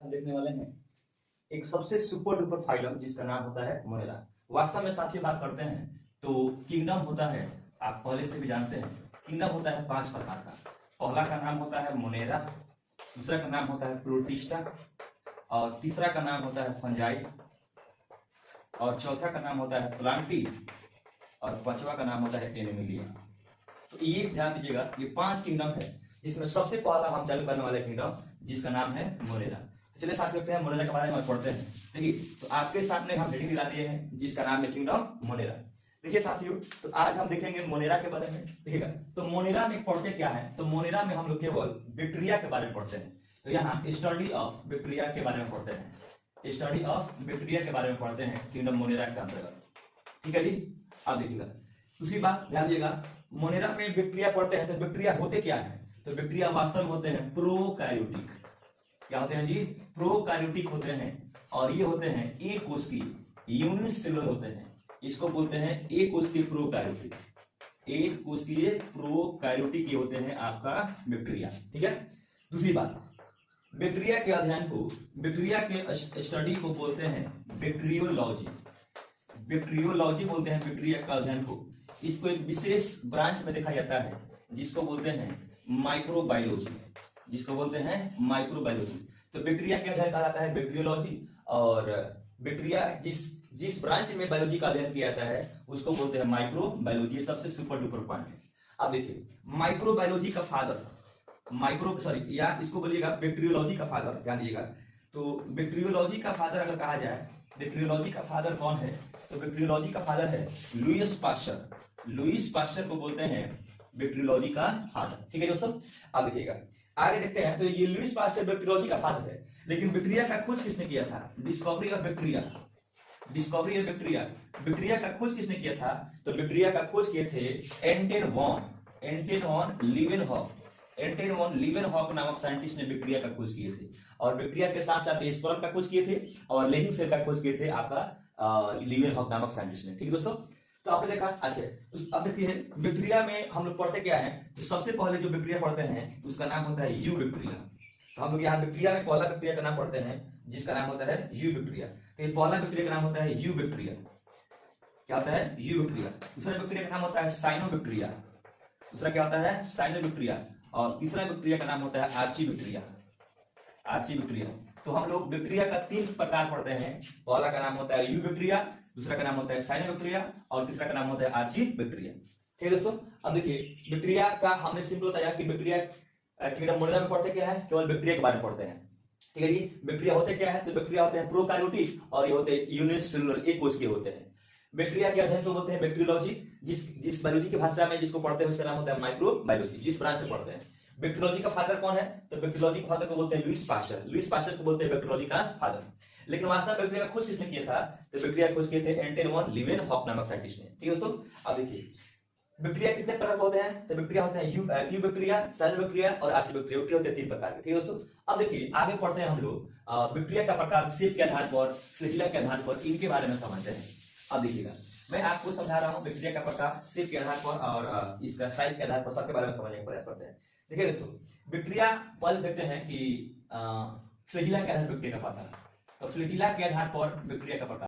हम देखने वाले हैं एक सबसे सुपर डुपर फाइलम जिसका नाम होता है मोनेरा। वास्तव में साथियों बात करते हैं तो किंगडम होता है, आप पहले से भी जानते हैं किंगडम होता है 5 प्रकार का। पहला का नाम होता है मोनेरा, दूसरा का नाम होता है प्रोटिस्टा, और तीसरा का नाम होता है फंजाई, और चौथा का नाम होता है प्लांटी, और पांचवा का नाम होता है एनिमिलिया। तो ये ध्यान दीजिएगा, ये 5 किंगडम है जिसमें सबसे पहला हम चालू करने वाले किंगडम जिसका नाम है मोनेरा। तो चलिए साथ में मोनेरा के बारे में पढ़ते हैं। देखिए, तो आपके सामने हम हेडिंग दिला दिए हैं जिसका नाम है किंगडम मोनेरा। देखिए साथियों, तो आज हम देखेंगे मोनेरा के बारे में। देखिएगा, तो मोनेरा में पढ़ते क्या है, तो मोनेरा में हम लोग केवल बैक्टीरिया के बारे में पढ़ते हैं। तो यहाँ स्टडी ऑफ बैक्टीरिया के बारे में पढ़ते हैं, स्टडी ऑफ बैक्टीरिया के बारे में पढ़ते हैं किंगडम मोनेरा के अंतर्गत। ठीक है जी, अब देखिएगा दूसरी बात ध्यान दीजिएगा, मोनेरा में बैक्टीरिया पढ़ते हैं तो बैक्टीरिया होते क्या है, तो बैक्टीरिया वास्तव में होते हैं प्रोकैरियोटिक। क्या होते हैं जी, प्रोकैरियोटिक होते हैं, और ये होते हैं एक कोशिकीय यूनिसेलुलर होते हैं। इसको बोलते हैं एक कोशिकीय प्रोकैरियोटिक, एक कोशिकीय प्रोकैरियोटिक ये होते हैं आपका बैक्टीरिया। ठीक है, दूसरी बात, बैक्टीरिया के अध्ययन को, बैक्टीरिया के स्टडी को बोलते हैं बैक्टीरियोलॉजी। बैक्टीरियोलॉजी बोलते हैं बैक्टीरिया का अध्ययन को। इसको एक विशेष ब्रांच में देखा जाता है जिसको बोलते हैं माइक्रोबायोलॉजी, जिसको बोलते हैं माइक्रोबायोलॉजी। तो बैक्टीरिया के अध्ययन कहा जाता है बैक्टीरियोलॉजी, और बैक्टीरिया जिस ब्रांच में बायोलॉजी का अध्ययन किया जाता है उसको बोलते हैं माइक्रोबायोलॉजी। सबसे सुपर डुपर पॉइंट है। अब देखिए, माइक्रोबायोलॉजी का फादर, या इसको बोलिएगा बैक्टीरियोलॉजी का फादर, ध्यान दीजिएगा। तो बैक्टीरियोलॉजी का फादर अगर कहा जाए, बैक्टीरियोलॉजी का फादर कौन है, तो बैक्टीरियोलॉजी का फादर है लुईस पास्चर। लुईस पास्चर को बोलते हैं बैक्टीरियोलॉजी का फादर। ठीक है दोस्तों, अब देखिएगा आगे देखते हैं। तो ये लुईस पास्चर बैक्टीरियोलॉजी का फादर है, लेकिन बैक्टीरिया का खोज किसने किया था, discovery of bacteria, discovery of bacteria. Bacteria का खोज किसने किया था, तो बैक्टीरिया का खोज किए थे एंटन वॉन लीवेनहॉक। एंटन वॉन लीवेनहॉक नामक साइंटिस्ट ने बैक्टीरिया का खोज किए थे, और बैक्टीरिया के साथ साथ स्पर्म का खोज किए थे, और लिविंग सेल का खोज किए थे आपका लीवेनहॉक नामक साइंटिस्ट ने। ठीक है दोस्तों, तो आपने देखा। अच्छा, अब देखिए बैक्टीरिया में हम लोग पढ़ते क्या है, तो सबसे पहले जो बैक्टीरिया पढ़ते हैं उसका नाम होता है यू बैक्टीरिया। तो हम लोग यहाँ बैक्टीरिया में पहला बैक्टीरिया का नाम पढ़ते हैं जिसका नाम होता है यू बैक्टीरिया। तो ये पहला बैक्टीरिया का नाम होता है यू बैक्टीरिया। क्या होता है, यू बैक्टीरिया। दूसरा बैक्टीरिया का नाम होता है साइनोबैक्टीरिया। दूसरा क्या होता है, साइनोबैक्टीरिया। और तीसरा बैक्टीरिया का नाम होता है आर्चीबैक्टीरिया, आर्चीबैक्टीरिया। तो हम लोग बैक्टीरिया का 3 प्रकार पढ़ते हैं। पहला का नाम होता है यू बैक्टीरिया, दूसरा का नाम होता है साइनोबैक्टीरिया, और तीसरा का नाम होता है आर्चीबैक्टीरिया। ठीक है दोस्तों, अब देखिए बैक्टीरिया का हमने सिंपल बताया कि बैक्टीरिया किंगडम मोनेरा में पढ़ते क्या है, केवल बैक्टीरिया के बारे में पढ़ते हैं। ठीक है जी, बैक्टीरिया होते क्या है, तो बैक्टीरिया होते हैं प्रोकैरियोटिक, और ये होते हैं यूनिसेलुलर, एक कोशिकीय होते हैं। बैक्टीरिया के अध्ययन को बोलते हैं बैक्टीरियोलॉजी। जिस बायोलॉजी की भाषा में जिसको पढ़ते हैं उसका नाम होता है माइक्रोबायोलॉजी, जिस ब्रांच से पढ़ते हैं। बैक्टीरियोलॉजी का फादर कौन है, तो बैक्टीरियोलॉजी का फादर को बोलते हैं लुईस पास्चर। लुईस पास्चर को बोलते हैं बैक्टीरियोलॉजी का फादर। लेकिन वास्तव में बैक्टीरिया का खोज किसने किया था, तो बैक्टीरिया का खोज किए थे एंटन वॉन लीवेनहॉक नामक साइंटिस्ट ने। ठीक है दोस्तों, अब देखिए बैक्टीरिया कितने प्रकार के होते हैं, तो बैक्टीरिया होते हैं यू बैक्टीरिया, साइनोबैक्टीरिया और आर्चीबैक्टीरिया। होते हैं 3 प्रकार के। ठीक है दोस्तों, अब देखिए आगे पढ़ते हैं हम लोग बैक्टीरिया का प्रकार, शेप के आधार पर, फ्लैजिला के आधार पर, इनके बारे में समझते हैं। अब देखिएगा, मैं आपको समझा रहा हूँ बैक्टीरिया का प्रकार, शेप के आधार पर और इसका साइज के आधार पर, सबके बारे में समझने का प्रयास करते हैं। देखिए दोस्तों, बैक्टीरिया पहले देखते हैं कि फ्लैजिला के आधार पर बैक्टीरिया का प्रकार। तो फ्लैजिला के आधार पर बैक्टीरिया का प्रकार